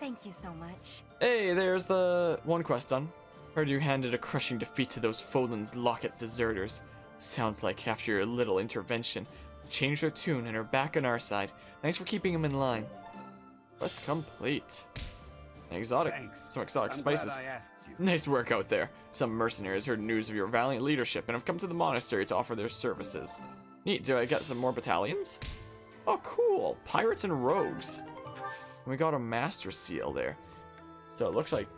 Thank you so much. Hey, there's the one quest done. Heard you handed a crushing defeat to those Folan's Locket deserters. Sounds like after your little intervention, changed their tune and are back on our side. Thanks for keeping them in line. Quest complete. Thanks. Some exotic I'm spices. glad I asked you. Nice work out there. Some mercenaries heard news of your valiant leadership and have come to the monastery to offer their services. Neat, do I get some more battalions? Oh, cool. Pirates and rogues. We got a master seal there. So it looks like,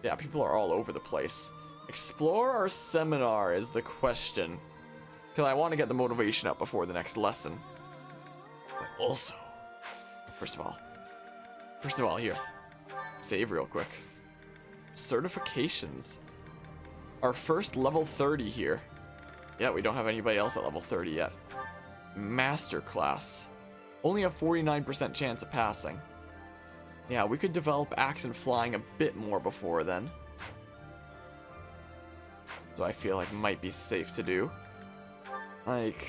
yeah, people are all over the place. Explore or seminar is the question. Because I want to get the motivation up before the next lesson. But also, first of all here, save real quick. Certifications. Our first level 30 here. Yeah, we don't have anybody else at level 30 yet. Master class. Only a 49% chance of passing. Yeah, we could develop axe and flying a bit more before then. So I feel like might be safe to do. Like,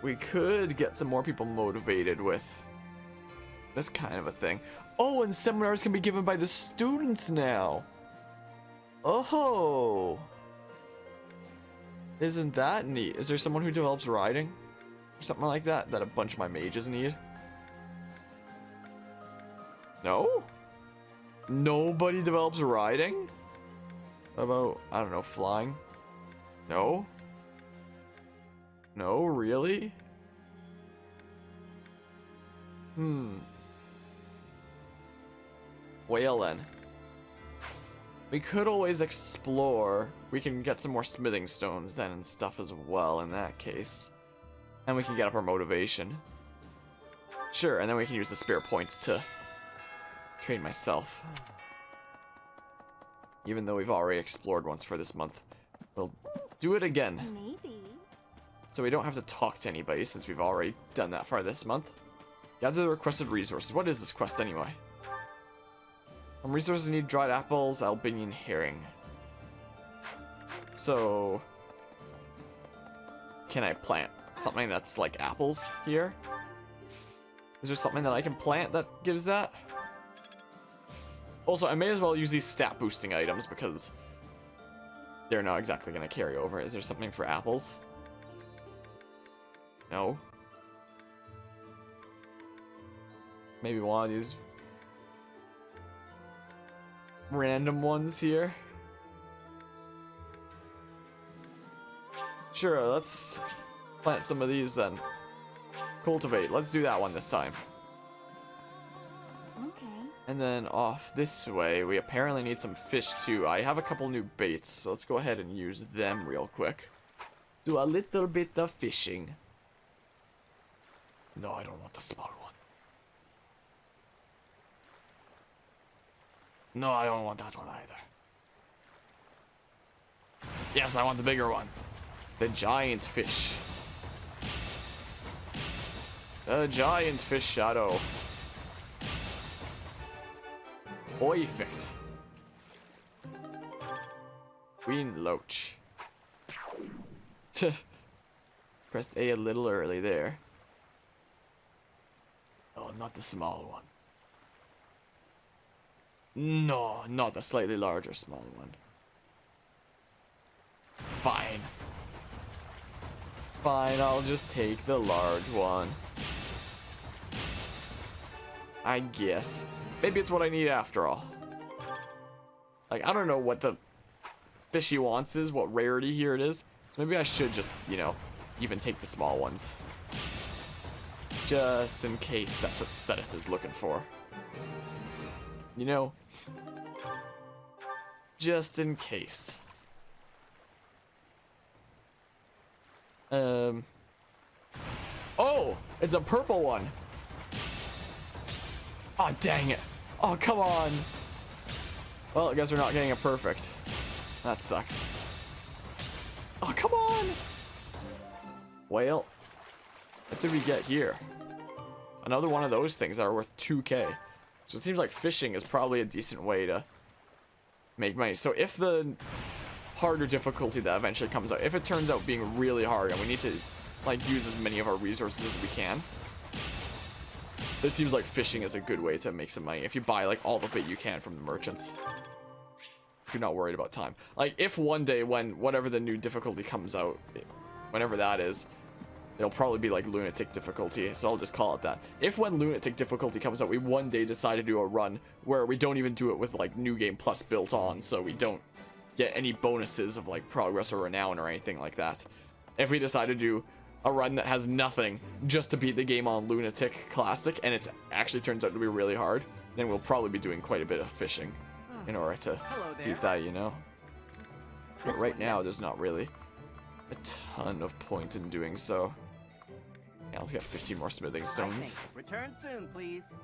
we could get some more people motivated with this kind of a thing. Oh, and seminars can be given by the students now. Oh. Isn't that neat? Is there someone who develops riding? Or something like that that a bunch of my mages need? No? Nobody develops riding? What about, I don't know, flying? No? No, really? Well then. We could always explore. We can get some more smithing stones then and stuff as well in that case. And we can get up our motivation. Sure, and then we can use the spare points to train myself. Even though we've already explored once for this month. We'll do it again. Maybe. So we don't have to talk to anybody since we've already done that for this month. Gather the requested resources. What is this quest anyway? Some resources need dried apples, Albanian herring. So, can I plant something that's like apples here? Is there something that I can plant that gives that? Also, I may as well use these stat boosting items because they're not exactly going to carry over. Is there something for apples? No. Maybe one of these random ones here. Sure, let's plant some of these then. Cultivate. Let's do that one this time. Okay. And then off this way, we apparently need some fish too. I have a couple new baits, so let's go ahead and use them real quick. Do a little bit of fishing. No, I don't want the small one. No, I don't want that one either. Yes, I want the bigger one. The giant fish. The giant fish shadow. Perfect. Queen Loach. Pressed A little early there. Oh, not the small one. No, not the slightly larger small one. Fine. Fine, I'll just take the large one. I guess. Maybe it's what I need after all. Like, I don't know what the fish he wants is, what rarity here it is. So maybe I should just, you know, even take the small ones. Just in case that's what Sedith is looking for. You know? Just in case. Oh! It's a purple one! Oh, dang it. Oh, come on. Well, I guess we're not getting a perfect. That sucks. Oh, come on. Well, what did we get here? Another one of those things that are worth 2k. So it seems like fishing is probably a decent way to make money. So if the harder difficulty that eventually comes out, if it turns out being really hard and we need to like use as many of our resources as we can, It seems like fishing is a good way to make some money if you buy like all the bait you can from the merchants. If you're not worried about time. Like if one day when whatever the new difficulty comes out, whenever that is, it'll probably be like lunatic difficulty, so I'll just call it that. If when lunatic difficulty comes out, we one day decide to do a run where we don't even do it with like new game plus built on, so we don't get any bonuses of like progress or renown or anything like that. If we decide to do a run that has nothing just to beat the game on lunatic classic and it actually turns out to be really hard, then we'll probably be doing quite a bit of fishing in order to beat that, you know. But right now there's not really a ton of point in doing so. Yeah, let's get 15 more smithing stones. Return soon, please.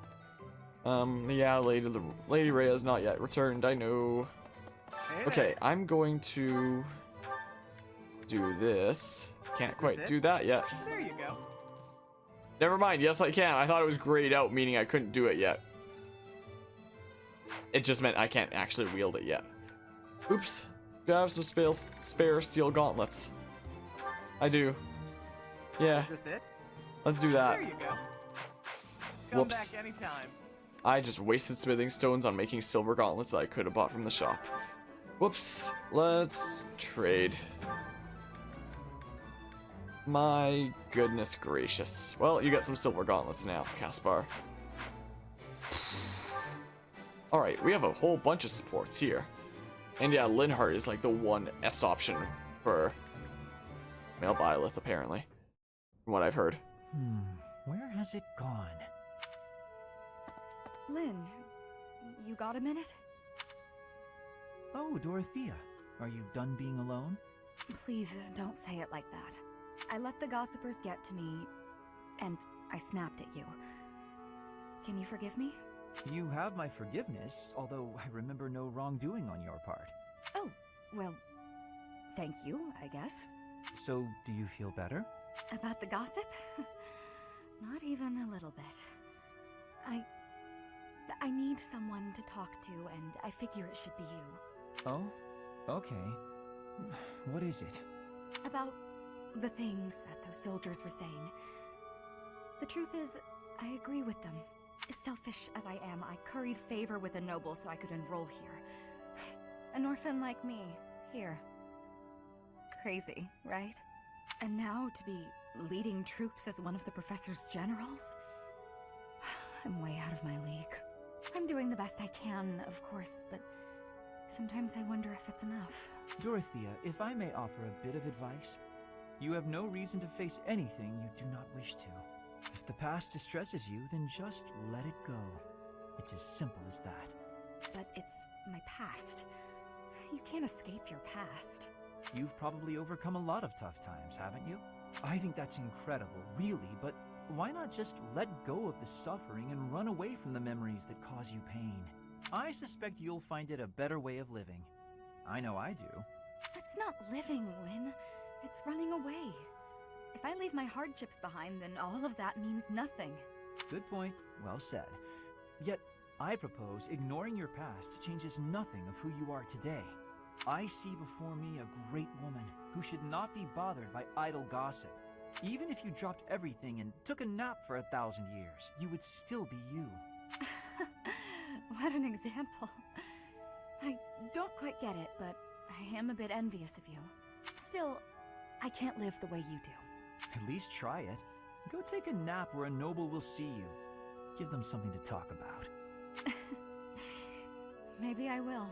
Yeah, Lady Rhea has not yet returned, I know. Okay, I'm going to do this. Can't quite do that yet. There you go. Never mind, yes I can. I thought it was grayed out, meaning I couldn't do it yet. It just meant I can't actually wield it yet. Oops. Do I have some spare steel gauntlets? I do. Yeah. Is this it? Let's do that. There you go. Come Whoops. back anytime. I just wasted smithing stones on making silver gauntlets that I could have bought from the shop. Whoops. Let's trade. My goodness gracious. Well, you got some silver gauntlets now, Caspar. Alright, we have a whole bunch of supports here. And yeah, Linhardt is like the one S option for male Byleth, apparently. From what I've heard. Where has it gone? Lynn, you got a minute? Oh, Dorothea. Are you done being alone? Please, don't say it like that. I let the gossipers get to me, and I snapped at you. Can you forgive me? You have my forgiveness, although I remember no wrongdoing on your part. Oh, well, thank you, I guess. So, do you feel better? About the gossip? Not even a little bit. I need someone to talk to, and I figure it should be you. Oh? Okay. What is it? About the things that those soldiers were saying. The truth is, I agree with them. Selfish as I am, I curried favor with a noble so I could enroll here. An orphan like me, here. Crazy, right? And now to be leading troops as one of the professor's generals? I'm way out of my league. I'm doing the best I can, of course, but sometimes I wonder if it's enough. Dorothea, if I may offer a bit of advice, you have no reason to face anything you do not wish to. If the past distresses you, then just let it go. It's as simple as that. But it's my past. You can't escape your past. You've probably overcome a lot of tough times, haven't you? I think that's incredible, really, but why not just let go of the suffering and run away from the memories that cause you pain? I suspect you'll find it a better way of living. I know I do. That's not living, Lynn. It's running away. If I leave my hardships behind, then all of that means nothing. Good point. Well said. Yet, I propose ignoring your past changes nothing of who you are today. I see before me a great woman who should not be bothered by idle gossip. Even if you dropped everything and took a nap for 1,000 years, you would still be you. What an example. I don't quite get it, but I am a bit envious of you. Still, I can't live the way you do. At least try it. Go take a nap where a noble will see you. Give them something to talk about. Maybe I will.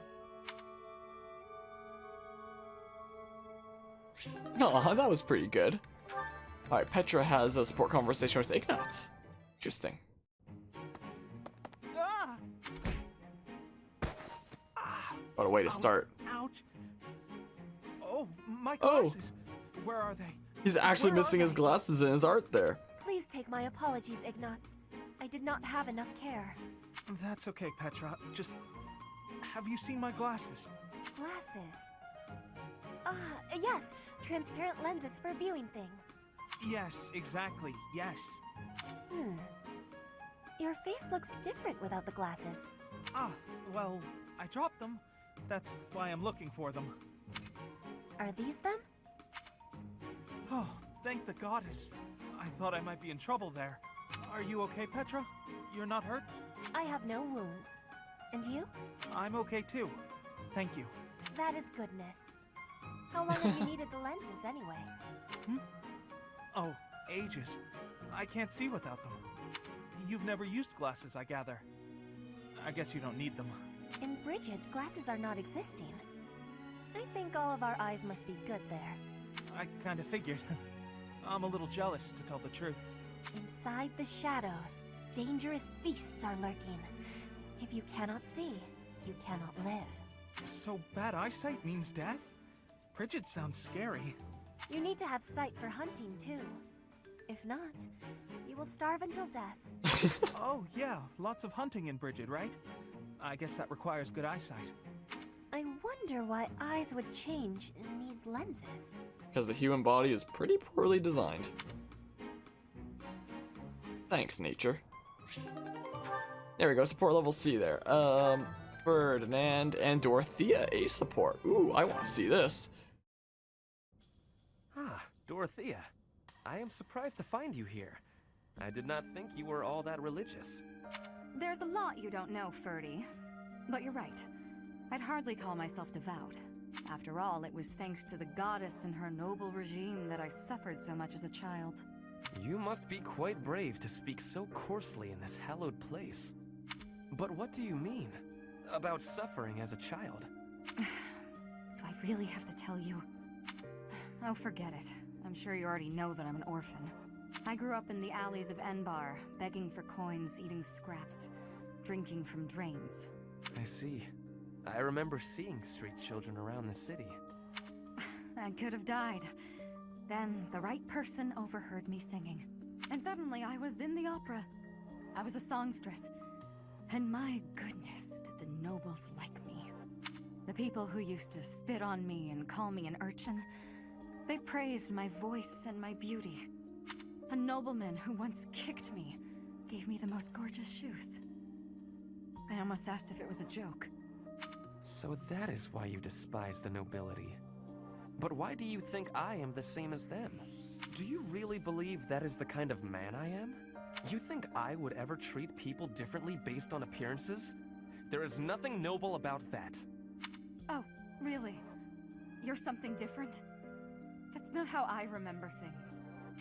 Aw, that was pretty good. Alright, Petra has a support conversation with Ignat. Interesting. What a way to start. Ouch. Oh, my glasses. Where are they? He's actually missing his glasses in his art there. Please take my apologies, Ignatz. I did not have enough care. That's okay, Petra. Just... have you seen my glasses? Glasses? Yes. Transparent lenses for viewing things. Yes, exactly. Yes. Your face looks different without the glasses. Well, I dropped them. That's why I'm looking for them. Are these them? Oh, thank the goddess. I thought I might be in trouble there. Are you okay, Petra? You're not hurt? I have no wounds. And you? I'm okay too. Thank you. That is goodness. How long have you needed the lenses anyway? Oh, ages. I can't see without them. You've never used glasses, I gather. I guess you don't need them. In Bridget, glasses are not existing. I think all of our eyes must be good there. I kinda figured. I'm a little jealous, to tell the truth. Inside the shadows, dangerous beasts are lurking. If you cannot see, you cannot live. So bad eyesight means death? Bridget sounds scary. You need to have sight for hunting, too. If not, you will starve until death. Oh, yeah, lots of hunting in Bridget, right? I guess that requires good eyesight. I wonder why eyes would change and need lenses. Because the human body is pretty poorly designed. Thanks, nature. There we go, support level C there. Ferdinand and Dorothea, A support. Ooh, I want to see this. Ah, Dorothea. I am surprised to find you here. I did not think you were all that religious. There's a lot you don't know, Ferdy. But you're right. I'd hardly call myself devout. After all, it was thanks to the goddess and her noble regime that I suffered so much as a child. You must be quite brave to speak so coarsely in this hallowed place. But what do you mean about suffering as a child? Do I really have to tell you? Oh, forget it. I'm sure you already know that I'm an orphan. I grew up in the alleys of Enbar, begging for coins, eating scraps, drinking from drains. I see. I remember seeing street children around the city. I could have died. Then the right person overheard me singing. And suddenly I was in the opera. I was a songstress. And my goodness, did the nobles like me. The people who used to spit on me and call me an urchin, they praised my voice and my beauty. A nobleman who once kicked me gave me the most gorgeous shoes. I almost asked if it was a joke. So that is why you despise the nobility. But why do you think I am the same as them? Do you really believe that is the kind of man I am? You think I would ever treat people differently based on appearances? There is nothing noble about that. Oh, really? You're something different? That's not how I remember things.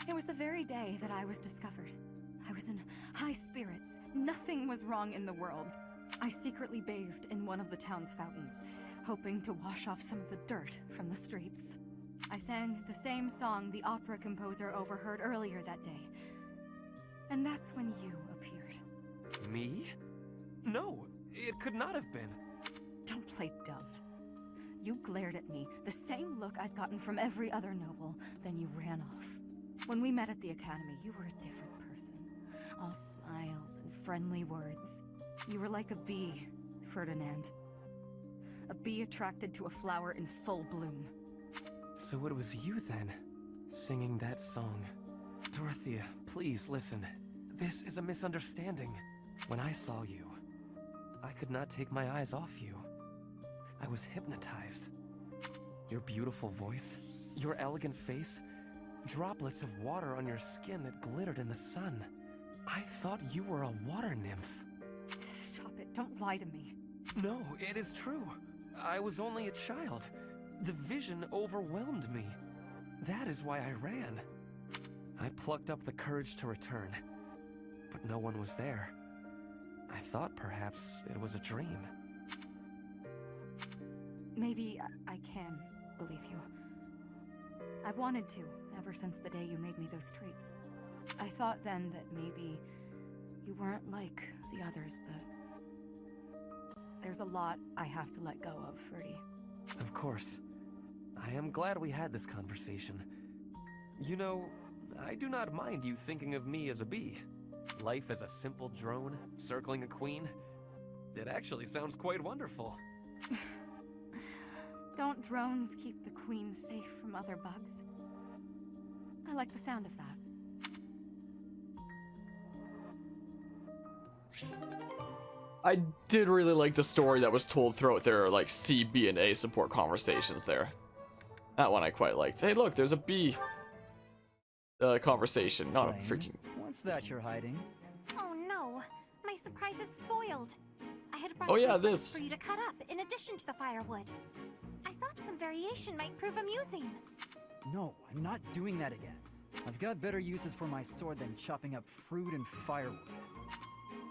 It was the very day that I was discovered. I was in high spirits. Nothing was wrong in the world. I secretly bathed in one of the town's fountains, hoping to wash off some of the dirt from the streets. I sang the same song the opera composer overheard earlier that day. And that's when you appeared. Me? No, it could not have been. Don't play dumb. You glared at me, the same look I'd gotten from every other noble, then you ran off. When we met at the academy, you were a different person. All smiles and friendly words. You were like a bee, Ferdinand. A bee attracted to a flower in full bloom. So it was you then, singing that song. Dorothea, please listen. This is a misunderstanding. When I saw you, I could not take my eyes off you. I was hypnotized. Your beautiful voice, your elegant face, droplets of water on your skin that glittered in the sun. I thought you were a water nymph. Stop it, don't lie to me. No, it is true. I was only a child. The vision overwhelmed me. That is why I ran. I plucked up the courage to return, but no one was there. I thought perhaps it was a dream. Maybe I can believe you. I've wanted to, ever since the day you made me those treats. I thought then that maybe you weren't like the others, but there's a lot I have to let go of, Ferdy. Of course. I am glad we had this conversation. You know, I do not mind you thinking of me as a bee. Life as a simple drone, circling a queen. It actually sounds quite wonderful. Don't drones keep the queen safe from other bugs? I like the sound of that. I did really like the story that was told throughout their like C, B, and A support conversations there. That one I quite liked. Hey, look, there's a B conversation, not a freaking. What's that you're hiding? My surprise is spoiled. I had brought Oh yeah, some flames this. for you to cut up in addition to the firewood. I thought some variation might prove amusing. No, I'm not doing that again. I've got better uses for my sword than chopping up fruit and firewood.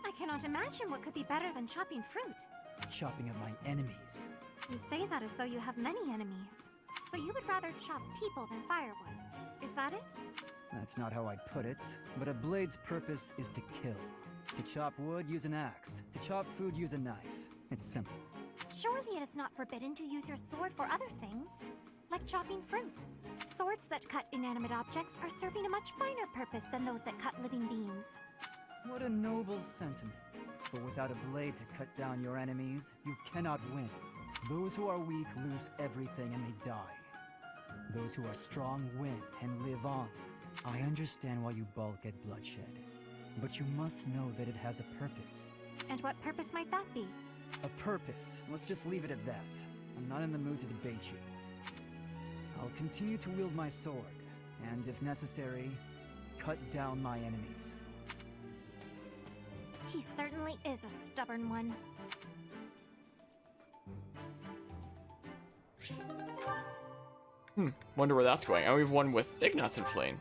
I cannot imagine what could be better than chopping fruit. Chopping up my enemies. You say that as though you have many enemies. So you would rather chop people than firewood. Is that it? That's not how I'd put it, but a blade's purpose is to kill. To chop wood, use an axe. To chop food, use a knife. It's simple. Surely it is not forbidden to use your sword for other things, like chopping fruit. Swords that cut inanimate objects are serving a much finer purpose than those that cut living beings. What a noble sentiment. But without a blade to cut down your enemies, you cannot win. Those who are weak lose everything and they die. Those who are strong win and live on. I understand why you balk at bloodshed, but you must know that it has a purpose. And what purpose might that be? A purpose. Let's just leave it at that. I'm not in the mood to debate you. I'll continue to wield my sword, and if necessary, cut down my enemies. He certainly is a stubborn one. Wonder where that's going. And we have one with Ignatz and Flame.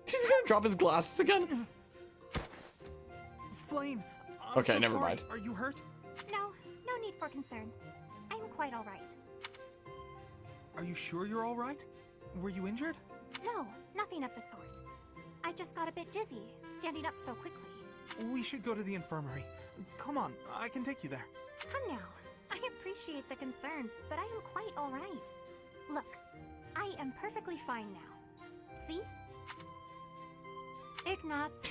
He's gonna drop his glasses again? Flame, I'm Okay, so never sorry. mind. Are you hurt? No need for concern. I'm quite all right. Are you sure you're all right? Were you injured? No, nothing of the sort. I just got a bit dizzy, standing up so quickly. We should go to the infirmary. Come on, I can take you there. Come now. I appreciate the concern, but I am quite all right. Look, I am perfectly fine now. See? Ignatz.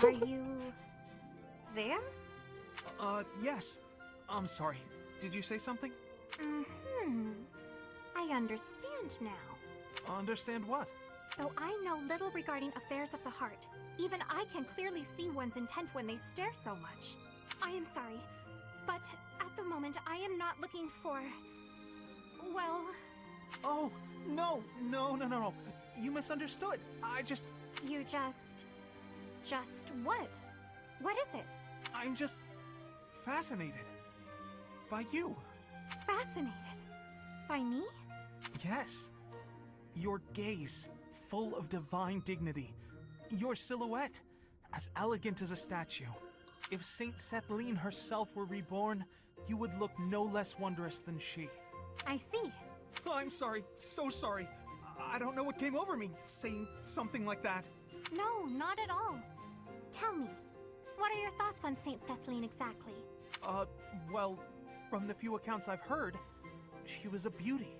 Are you... there? Yes. I'm sorry. Did you say something? I understand now. Understand what? Though I know little regarding affairs of the heart, even I can clearly see one's intent when they stare so much. I am sorry, but at the moment I am not looking for... well... Oh, no. You misunderstood. I just... You just... what? What is it? I'm just... fascinated. By you. Fascinated. By me? Yes. Your gaze, full of divine dignity. Your silhouette, as elegant as a statue. If Saint Sethlene herself were reborn, you would look no less wondrous than she. I see. Oh, I'm sorry, so sorry. I don't know what came over me, saying something like that. No, not at all. Tell me, what are your thoughts on Saint Sethlene exactly? Well, from the few accounts I've heard, she was a beauty,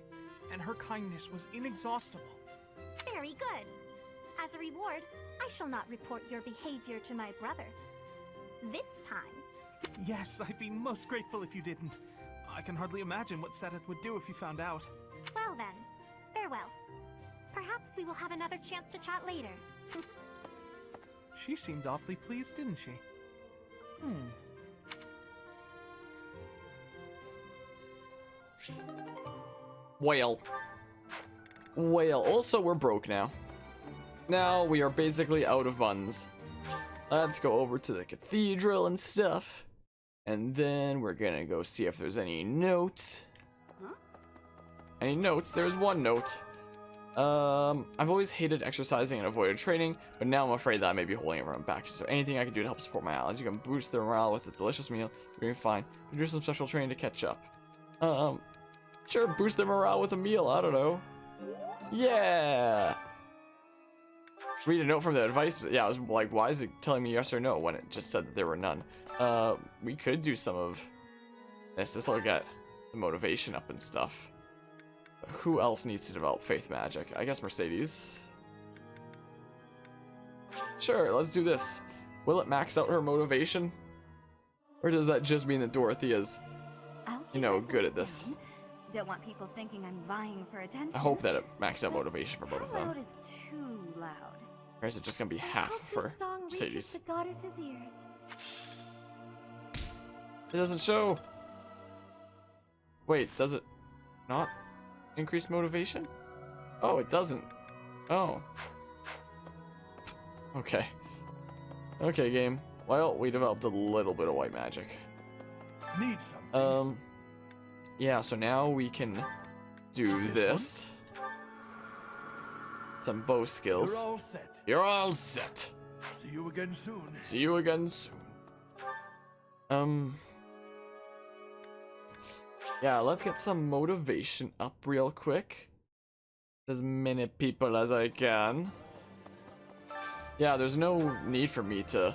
and her kindness was inexhaustible. Very good. As a reward, I shall not report your behavior to my brother. This time. Yes, I'd be most grateful if you didn't. I can hardly imagine what Seteth would do if he found out. Well then, farewell. Perhaps we will have another chance to chat later. She seemed awfully pleased, didn't she? Whale. Also, we're broke now. Now we are basically out of buns. Let's go over to the cathedral and stuff. And then we're gonna go see if there's any notes. Any notes? There's one note. I've always hated exercising and avoided training, but now I'm afraid that I may be holding everyone back. So anything I can do to help support my allies. You can boost their morale with a delicious meal. You're doing fine. Do some special training to catch up. Sure, boost their morale with a meal. I don't know. Yeah. Read a note from the advice. Yeah, I was like, why is it telling me yes or no when it just said that there were none? We could do some of this. This'll get the motivation up and stuff. Who else needs to develop faith magic? I guess Mercedes. Sure, let's do this. Will it max out her motivation? Or does that just mean that Dorothea's, you know, good at this? Don't want people thinking I'm vying for attention. I hope that it maxes out motivation for both of How them. loud is too loud? Or is it just gonna be half Hope for this song reaches Mercedes? the goddess's ears. It doesn't show. Wait, does it not increase motivation? Oh, it doesn't. Oh. Okay. Okay, game. Well, we developed a little bit of white magic. Need something. Yeah, so now we can do this. Some bow skills. You're all set. You're all set. See you again soon. See you again soon. Yeah, let's get some motivation up real quick. As many people as I can. Yeah, there's no need for me to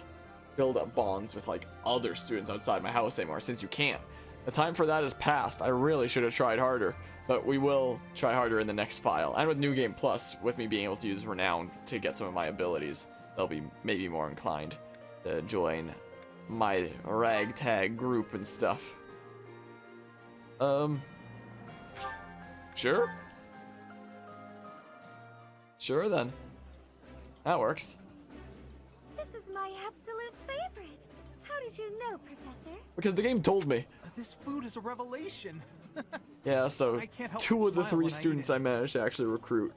build up bonds with like other students outside my house anymore, since you can't. The time for that is past. I really should have tried harder, but we will try harder in the next file. And with New Game Plus, with me being able to use Renown to get some of my abilities, they'll be maybe more inclined to join my ragtag group and stuff. Sure? Sure then. That works. This is my absolute favorite. How did you know, Professor? Because the game told me. This food is a revelation. Yeah, so I can't help 2 but of the smile 3 when I eat students it. I managed to actually recruit.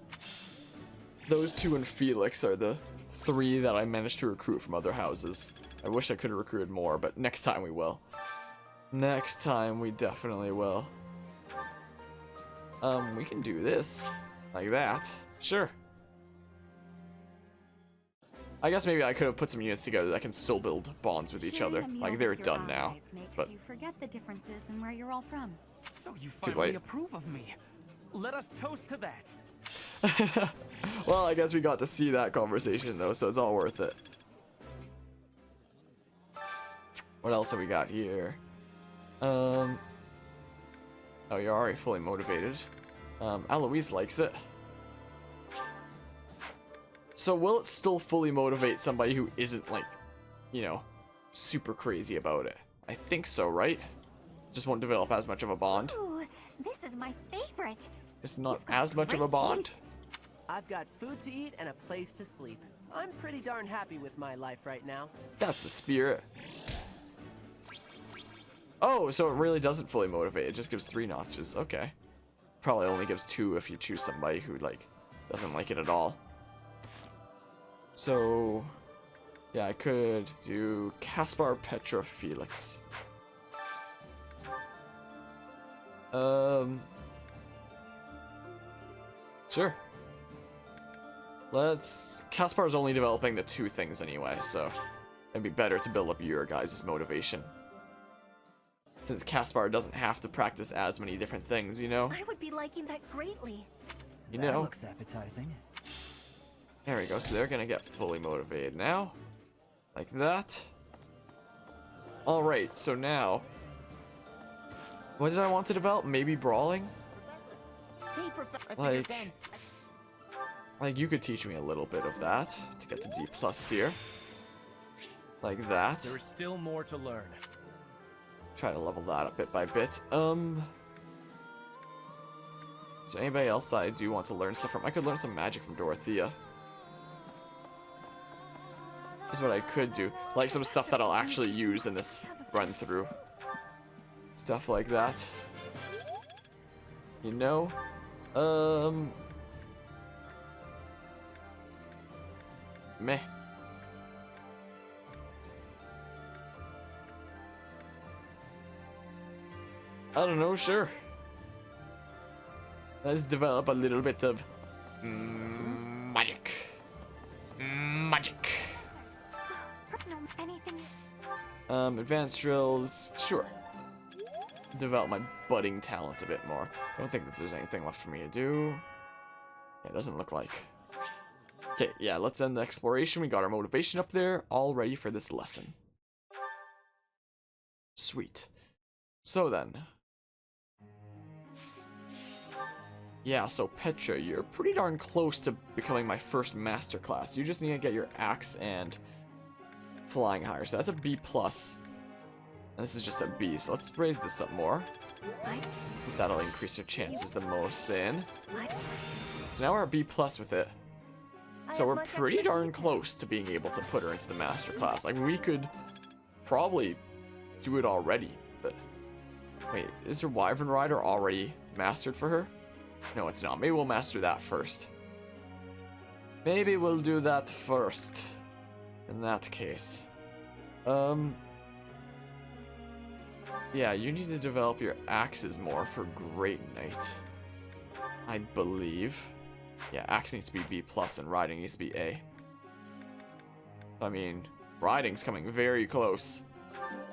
Those 2 and Felix are the 3 that I managed to recruit from other houses. I wish I could have recruited more, but next time we will. Next time we definitely will. We can do this. Like that. Sure. I guess maybe I could have put some units together that can still build bonds with each other. Sharing a meal Like, they're with your done now. allies makes But you forget the differences and where you're all from. So you late. finally approve of me. Let us toast to that. well, I guess we got to see that conversation though, so it's all worth it. What else have we got here? Oh, you're already fully motivated. Eloise likes it. So will it still fully motivate somebody who isn't like, you know, super crazy about it? I think so, right? Just won't develop as much of a bond. Ooh, this is my favorite. It's not You've got as much of a great bond. taste. I've got food to eat and a place to sleep. I'm pretty darn happy with my life right now. That's the spirit. Oh, so it really doesn't fully motivate. It just gives 3 notches. Okay. Probably only gives 2 if you choose somebody who, like, doesn't like it at all. So, yeah, I could do Caspar, Petra, Felix. Sure. Caspar's only developing the 2 things anyway, so it'd be better to build up your guys' motivation. Since Caspar doesn't have to practice as many different things, you know? I would be liking that greatly. You That know? looks appetizing. There we go, so they're gonna get fully motivated now. Like that. Alright, so now... What did I want to develop? Maybe brawling? Like, you could teach me a little bit of that to get to D+ here. Like that. There is still more to learn. Try to level that up bit by bit. Is there anybody else that I do want to learn stuff from? I could learn some magic from Dorothea. Is what I could do. Like some stuff that I'll actually use in this run through. Stuff like that. You know? Meh. I don't know, sure. Let's develop a little bit of magic. Magic. No, anything. Advanced drills, sure. Develop my budding talent a bit more. I don't think that there's anything left for me to do. Yeah, it doesn't look like. Okay, yeah, let's end the exploration. We got our motivation up there, all ready for this lesson. Sweet. So then. Yeah, so Petra, you're pretty darn close to becoming my first master class. You just need to get your axe and flying higher. So that's a B+. And this is just a B, so let's raise this up more. Because that'll increase your chances the most then. So now we're at B+ with it. So we're pretty darn close to being able to put her into the master class. Like, we could probably do it already, but... Wait, is her Wyvern Rider already mastered for her? No, it's not. Maybe we'll master that first. Maybe we'll do that first. In that case. Yeah, you need to develop your axes more for Great Knight. I believe. Yeah, axe needs to be B+, and riding needs to be A. I mean, riding's coming very close.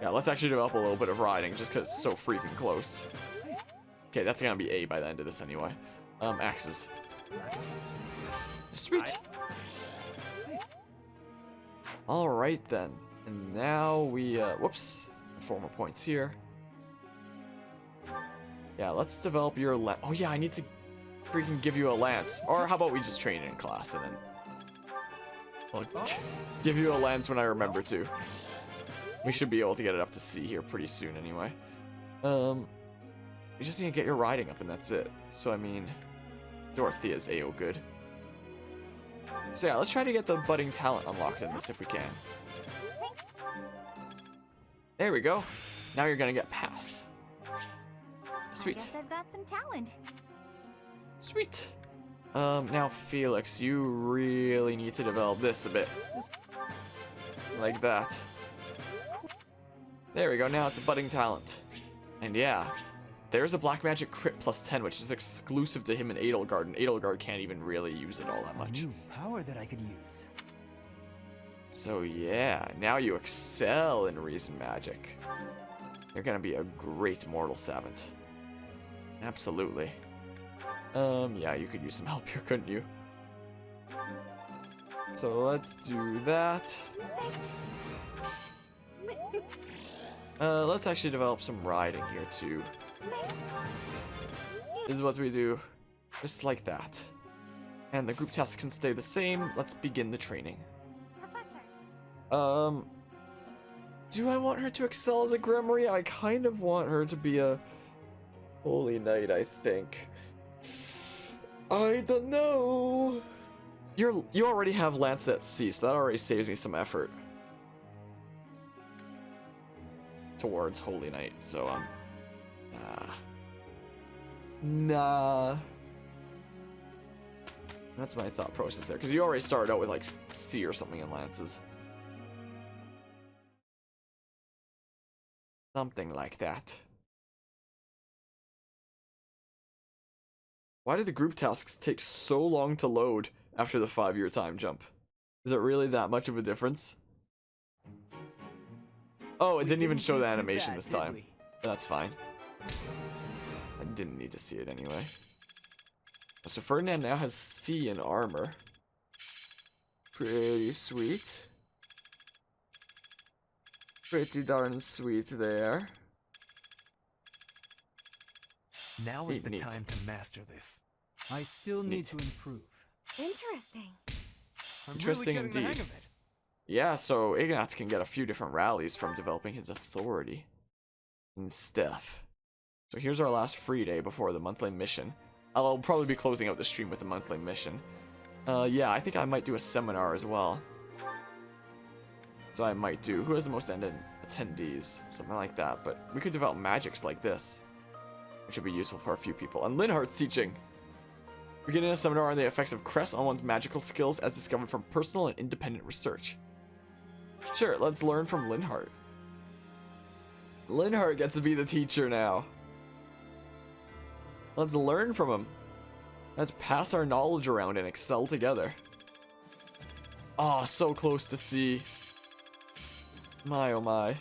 Yeah, let's actually develop a little bit of riding, just because it's so freaking close. Okay, that's gonna be A by the end of this anyway. Axes. Sweet. Alright then. And now we, whoops. 4 more points here. Yeah, let's develop your oh yeah, I need to freaking give you a lance. Or how about we just train in class and then I'll give you a lance when I remember to. We should be able to get it up to C here pretty soon anyway. You just need to get your riding up and that's it. So I mean, Dorothea's AO good. So yeah, let's try to get the budding talent unlocked in this if we can. There we go. Now you're gonna get pass. Sweet. I guess I've got some talent. Sweet. Now Felix, you really need to develop this a bit. Like that. There we go, now it's a budding talent. And yeah, there's a black magic crit +10, which is exclusive to him and Edelgard, and Edelgard can't even really use it all that much. A new power that I could use. So yeah, now you excel in reason magic. You're gonna be a great mortal savant. Absolutely. Yeah, you could use some help here, couldn't you? So let's do that. Let's actually develop some riding here too. This is what we do. Just like that. And the group tasks can stay the same. Let's begin the training. Professor. Do I want her to excel as a Grimoire? I kind of want her to be a Holy Knight, I think. I don't know. You already have Lance at C, so that already saves me some effort towards Holy Knight. So nah. That's my thought process there, because you already started out with like C or something in Lances. Something like that. Why do the group tasks take so long to load after the 5-year time jump? Is it really that much of a difference? Oh, it didn't even show the animation this time. That's fine. I didn't need to see it anyway. So Ferdinand now has C in armor. Pretty sweet. Pretty darn sweet there. Now is the time to master this. I still need to improve. Interesting. Interesting indeed. Yeah, so Ignatz can get a few different rallies from developing his authority and stuff. So here's our last free day before the monthly mission. I'll probably be closing out the stream with a monthly mission. Yeah, I think I might do a seminar as well. So I might do. Who has the most attendees? Something like that. But we could develop magics like this, which would be useful for a few people. And Linhardt's teaching. Beginning a seminar on the effects of crest on one's magical skills as discovered from personal and independent research. Sure, let's learn from Linhardt. Linhardt gets to be the teacher now. Let's learn from him. Let's pass our knowledge around and excel together. Oh, so close to C. My oh my.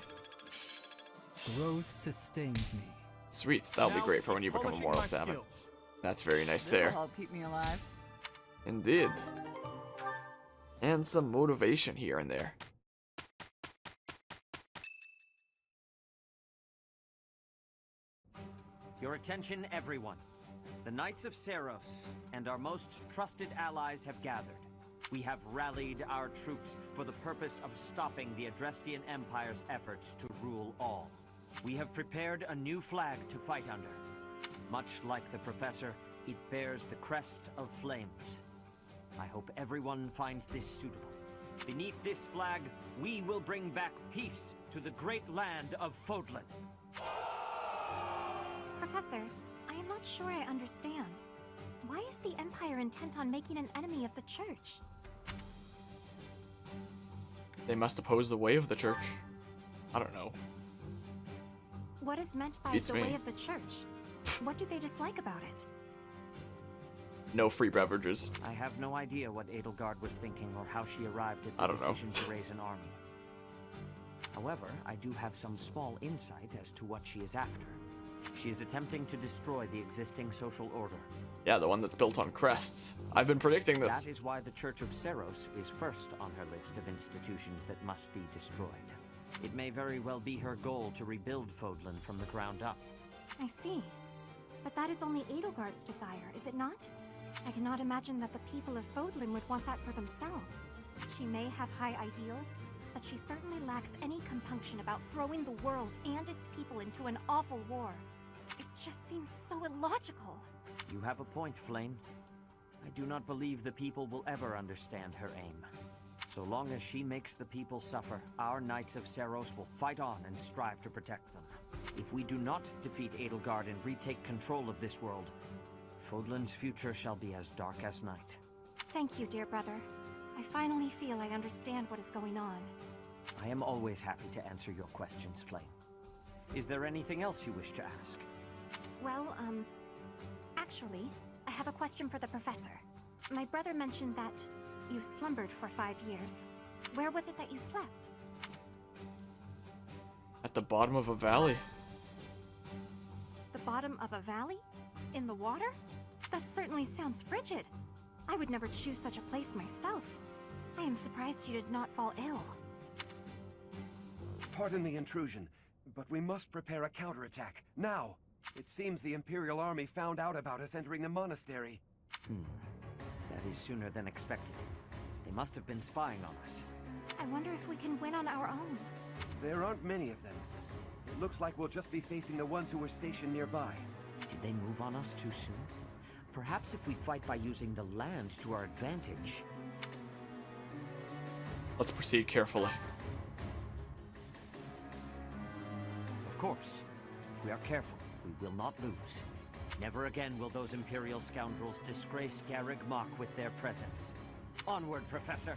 Growth sustains me. Sweet, that'll be great for when you become a mortal savant. That's very nice there. This'll help keep me alive. Indeed. And some motivation here and there. Your attention, everyone. The Knights of Seiros and our most trusted allies have gathered. We have rallied our troops for the purpose of stopping the Adrestian Empire's efforts to rule all. We have prepared a new flag to fight under. Much like the Professor, it bears the crest of flames. I hope everyone finds this suitable. Beneath this flag, we will bring back peace to the great land of Fodlan. Professor, I am not sure I understand. Why is the Empire intent on making an enemy of the Church? They must oppose the way of the church. I don't know. What is meant by Beats the me. way of the church? What do they dislike about it? No free beverages. I have no idea what Edelgard was thinking or how she arrived I at the don't know. decision to raise an army. However, I do have some small insight as to what she is after. She is attempting to destroy the existing social order. Yeah, the one that's built on crests. I've been predicting this. That is why the Church of Seros is first on her list of institutions that must be destroyed. It may very well be her goal to rebuild Fodlan from the ground up. I see. But that is only Edelgard's desire, is it not? I cannot imagine that the people of Fodlan would want that for themselves. She may have high ideals, but she certainly lacks any compunction about throwing the world and its people into an awful war. It just seems so illogical. You have a point, Flame. I do not believe the people will ever understand her aim. So long as she makes the people suffer, our Knights of Seros will fight on and strive to protect them. If we do not defeat Edelgard and retake control of this world, Fodlan's future shall be as dark as night. Thank you, dear brother. I finally feel I understand what is going on. I am always happy to answer your questions, Flame. Is there anything else you wish to ask? Well, actually, I have a question for the professor. My brother mentioned that you slumbered for 5 years. Where was it that you slept? At the bottom of a valley. The bottom of a valley? In the water? That certainly sounds frigid. I would never choose such a place myself. I am surprised you did not fall ill. Pardon the intrusion, but we must prepare a counterattack, now! It seems the Imperial Army found out about us entering the monastery. That is sooner than expected. They must have been spying on us. I wonder if we can win on our own. There aren't many of them. It looks like we'll just be facing the ones who were stationed nearby. Did they move on us too soon? Perhaps if we fight by using the land to our advantage. Let's proceed carefully. Of course. If we are careful, we will not lose. Never again will those Imperial scoundrels disgrace Garreg Mach with their presence. Onward, Professor!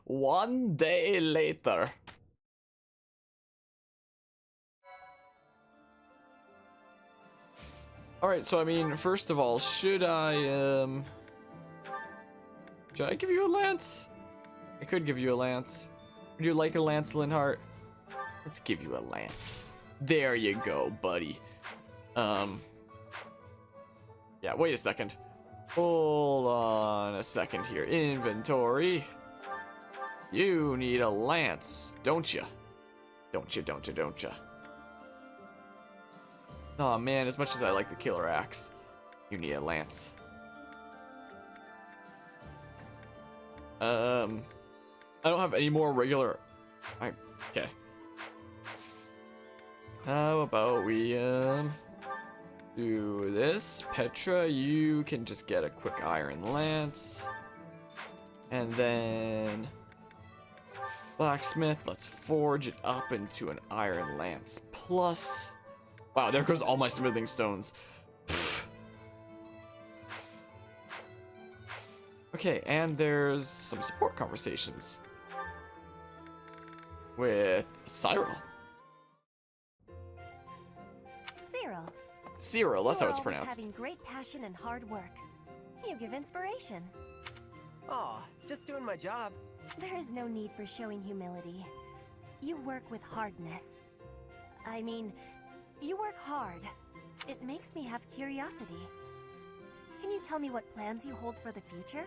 One day later. Alright, so I mean, first of all, should I give you a lance? I could give you a lance. Would you like a lance, Linhart? Let's give you a lance. There you go, buddy. Yeah, wait a second. Hold on a second here. Inventory. You need a lance, don't you? Don't you? Oh man, as much as I like the killer axe, you need a lance. I don't have any more regular. Okay. How about we do this? Petra, you can just get a quick iron lance, and then blacksmith. Let's forge it up into an iron lance plus. Wow, there goes all my smithing stones. Pfft. Okay, and there's some support conversations with Cyril. Cyril, that's how it's pronounced. Having great passion and hard work. You give inspiration. Aw, just doing my job. There is no need for showing humility. You work with hardness. I mean, you work hard. It makes me have curiosity. Can you tell me what plans you hold for the future?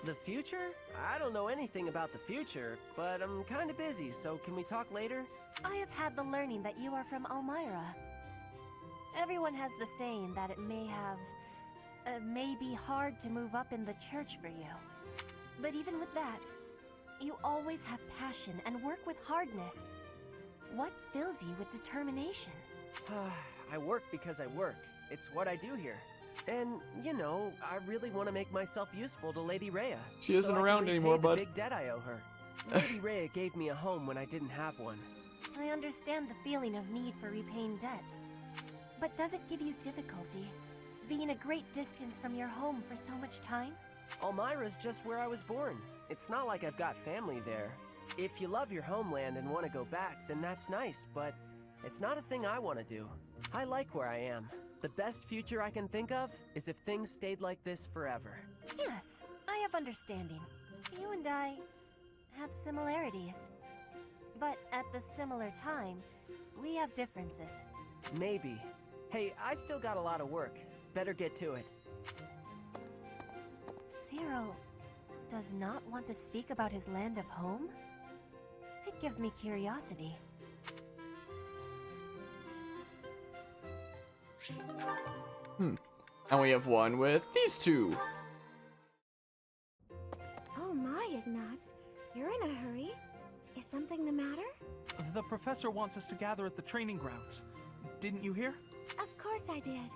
The future? I don't know anything about the future, but I'm kinda busy, so can we talk later? I have had the learning that you are from Elmira. Everyone has the saying that it may be hard to move up in the church for you. But even with that, you always have passion and work with hardness. What fills you with determination? I work because I work. It's what I do here. And, you know, I really want to make myself useful to Lady Rhea. She isn't so around anymore, the bud. big debt I owe her. Lady Rhea gave me a home when I didn't have one. I understand the feeling of need for repaying debts. But does it give you difficulty being a great distance from your home for so much time? Elmira's just where I was born. It's not like I've got family there. If you love your homeland and want to go back, then that's nice, but it's not a thing I want to do. I like where I am. The best future I can think of is if things stayed like this forever. Yes, I have understanding. You and I have similarities. But at the similar time, we have differences. Maybe. Hey, I still got a lot of work. Better get to it. Cyril does not want to speak about his land of home? It gives me curiosity. And we have one with these two. Oh my, Ignaz. You're in a hurry. Is something the matter? The professor wants us to gather at the training grounds. Didn't you hear? Of course I did.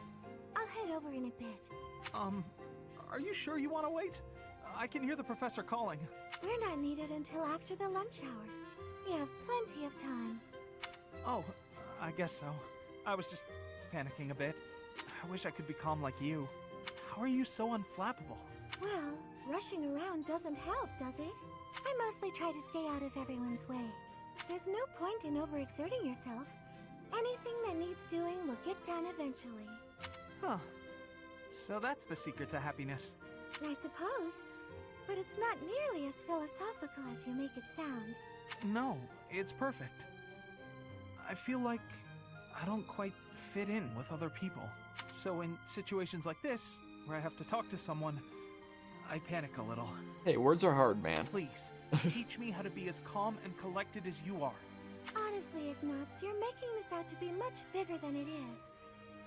I'll head over in a bit. Are you sure you want to wait? I can hear the professor calling. We're not needed until after the lunch hour. We have plenty of time. Oh, I guess so. I was just panicking a bit. I wish I could be calm like you. How are you so unflappable? Well, rushing around doesn't help, does it? I mostly try to stay out of everyone's way. There's no point in overexerting yourself. Anything that needs doing will get done eventually. Huh. So that's the secret to happiness. I suppose. But it's not nearly as philosophical as you make it sound. No, it's perfect. I feel like I don't quite fit in with other people. So in situations like this, where I have to talk to someone, I panic a little. Hey, words are hard, man. Please, teach me how to be as calm and collected as you are. Honestly, Ignaz, you're making this out to be much bigger than it is.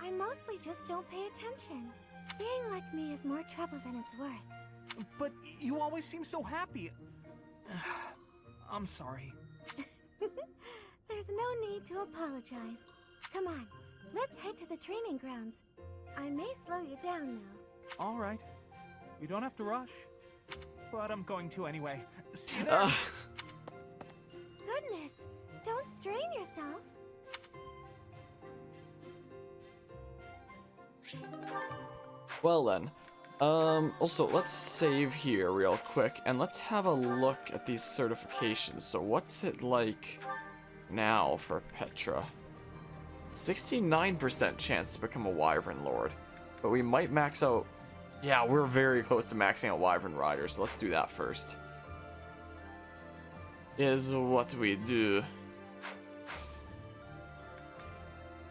I mostly just don't pay attention. Being like me is more trouble than it's worth. But you always seem so happy. I'm sorry. There's no need to apologize. Come on, let's head to the training grounds. I may slow you down, though. All right. We don't have to rush. But I'm going to anyway. See you there. Goodness, don't strain yourself. Well then. Also, let's save here real quick, and let's have a look at these certifications. So what's it like now for Petra? 69% chance to become a Wyvern Lord, but we might max out. Yeah, we're very close to maxing out Wyvern Rider, so let's do that first. Is what we do.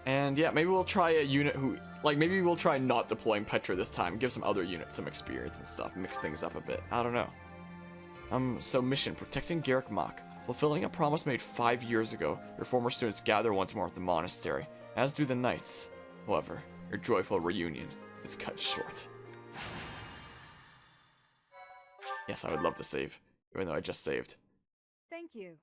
And yeah, maybe we'll try a unit who, like, maybe we'll try not deploying Petra this time, give some other units some experience and stuff, mix things up a bit. I don't know. So mission, protecting Garrick Mach. Fulfilling a promise made 5 years ago, your former students gather once more at the monastery, as do the knights. However, your joyful reunion is cut short. Yes, I would love to save, even though I just saved. Thank you.